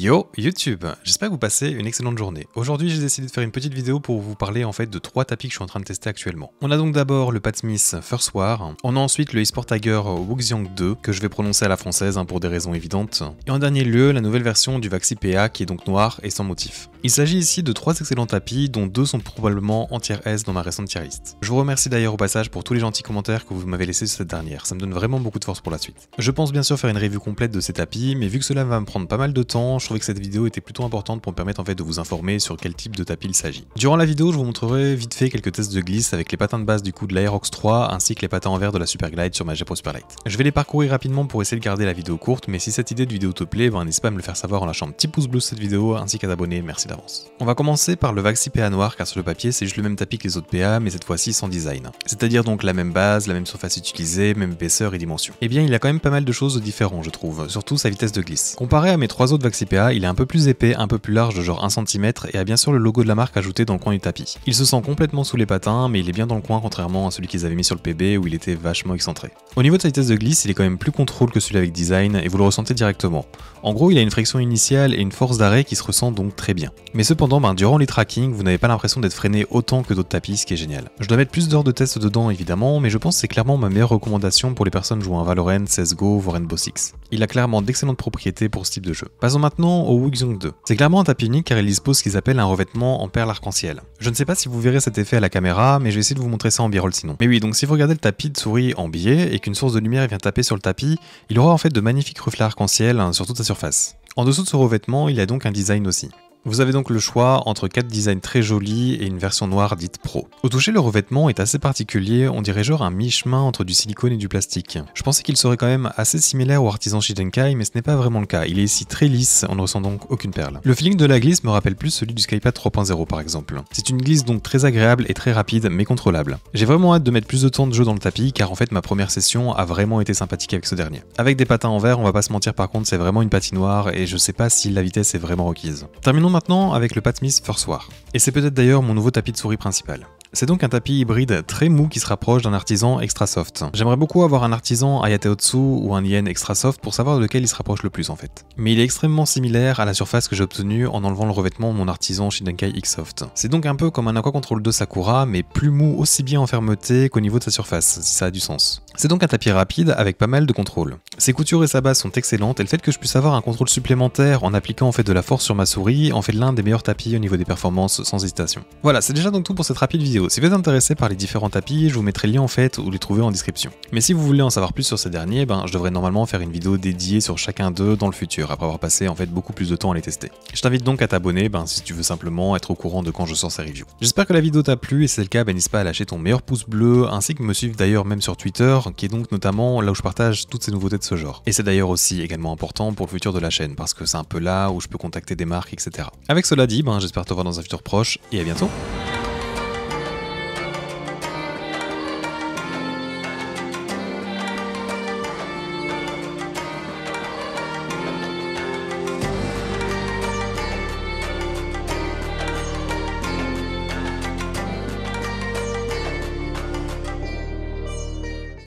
Yo YouTube, j'espère que vous passez une excellente journée. Aujourd'hui j'ai décidé de faire une petite vidéo pour vous parler en fait de 3 tapis que je suis en train de tester actuellement. On a donc d'abord le Pat Smith First War, on a ensuite le eSport Tiger Wuxiang 2 que je vais prononcer à la française pour des raisons évidentes, et en dernier lieu la nouvelle version du Vaxi PA qui est donc noir et sans motif. Il s'agit ici de 3 excellents tapis dont 2 sont probablement en tier S dans ma récente tier list. Je vous remercie d'ailleurs au passage pour tous les gentils commentaires que vous m'avez laissés sur cette dernière, ça me donne vraiment beaucoup de force pour la suite. Je pense bien sûr faire une review complète de ces tapis, mais vu que cela va me prendre pas mal de temps, je trouvais que cette vidéo était plutôt importante pour me permettre en fait de vous informer sur quel type de tapis il s'agit. Durant la vidéo, je vous montrerai vite fait quelques tests de glisse avec les patins de base du coup de l'Aerox 3 ainsi que les patins en verre de la Superglide sur ma J-Pro Superlight. Je vais les parcourir rapidement pour essayer de garder la vidéo courte, mais si cette idée de vidéo te plaît, n'hésite pas à me le faire savoir en lâchant un petit pouce bleu sur cette vidéo ainsi qu'à t'abonner, merci d'avance. On va commencer par le Vaxi PA noir car sur le papier c'est juste le même tapis que les autres PA mais cette fois-ci sans design. C'est-à-dire donc la même base, la même surface utilisée, même épaisseur et dimension. Et bien il a quand même pas mal de choses différentes je trouve, surtout sa vitesse de glisse. Comparé à mes 3 autres Vaxi PA, il est un peu plus épais, un peu plus large de genre 1 cm et a bien sûr le logo de la marque ajouté dans le coin du tapis. Il se sent complètement sous les patins mais il est bien dans le coin contrairement à celui qu'ils avaient mis sur le PB où il était vachement excentré. Au niveau de sa vitesse de glisse, il est quand même plus contrôle que celui avec design et vous le ressentez directement. En gros, il a une friction initiale et une force d'arrêt qui se ressent donc très bien. Mais cependant, durant les tracking, vous n'avez pas l'impression d'être freiné autant que d'autres tapis, ce qui est génial. Je dois mettre plus d'heures de test dedans évidemment, mais je pense que c'est clairement ma meilleure recommandation pour les personnes jouant à Valorant, CSGO, voire Rainbow Six. Il a clairement d'excellentes propriétés pour ce type de jeu. Passons maintenant au Wuxiang 2. C'est clairement un tapis unique car il dispose ce qu'ils appellent un revêtement en perles arc-en-ciel. Je ne sais pas si vous verrez cet effet à la caméra, mais je vais essayer de vous montrer ça en b-roll sinon. Mais oui, donc si vous regardez le tapis de souris en biais et qu'une source de lumière vient taper sur le tapis, il aura en fait de magnifiques reflets arc-en-ciel sur toute sa surface. En dessous de ce revêtement, il y a donc un design aussi. Vous avez donc le choix entre 4 designs très jolis et une version noire dite pro. Au toucher, le revêtement est assez particulier, on dirait genre un mi-chemin entre du silicone et du plastique. Je pensais qu'il serait quand même assez similaire au Artisan Shidenkai, mais ce n'est pas vraiment le cas. Il est ici très lisse, on ne ressent donc aucune perle. Le feeling de la glisse me rappelle plus celui du Skypad 3.0 par exemple. C'est une glisse donc très agréable et très rapide, mais contrôlable. J'ai vraiment hâte de mettre plus de temps de jeu dans le tapis, car en fait ma première session a vraiment été sympathique avec ce dernier. Avec des patins en verre, on va pas se mentir par contre, c'est vraiment une patinoire et je sais pas si la vitesse est vraiment requise. Terminons maintenant avec le Pat Smith First War. Et c'est peut-être d'ailleurs mon nouveau tapis de souris principal. C'est donc un tapis hybride très mou qui se rapproche d'un artisan extra soft. J'aimerais beaucoup avoir un artisan Ayateotsu ou un Ien extra soft pour savoir lequel il se rapproche le plus en fait. Mais il est extrêmement similaire à la surface que j'ai obtenue en enlevant le revêtement de mon artisan Shidenkai X-Soft. C'est donc un peu comme un Aqua Control 2 Sakura mais plus mou aussi bien en fermeté qu'au niveau de sa surface, si ça a du sens. C'est donc un tapis rapide avec pas mal de contrôle. Ses coutures et sa base sont excellentes et le fait que je puisse avoir un contrôle supplémentaire en appliquant en fait de la force sur ma souris en fait l'un des meilleurs tapis au niveau des performances sans hésitation. Voilà, c'est déjà donc tout pour cette rapide vidéo. Si vous êtes intéressé par les différents tapis, je vous mettrai le lien en fait ou les trouver en description. Mais si vous voulez en savoir plus sur ces derniers, je devrais normalement faire une vidéo dédiée sur chacun d'eux dans le futur, après avoir passé en fait beaucoup plus de temps à les tester. Je t'invite donc à t'abonner si tu veux simplement être au courant de quand je sors ces reviews. J'espère que la vidéo t'a plu et si c'est le cas, n'hésite pas à lâcher ton meilleur pouce bleu, ainsi que me suivre d'ailleurs même sur Twitter, qui est donc notamment là où je partage toutes ces nouveautés de ce genre. Et c'est d'ailleurs aussi également important pour le futur de la chaîne, parce que c'est un peu là où je peux contacter des marques, etc. Avec cela dit, j'espère te voir dans un futur proche, et à bientôt.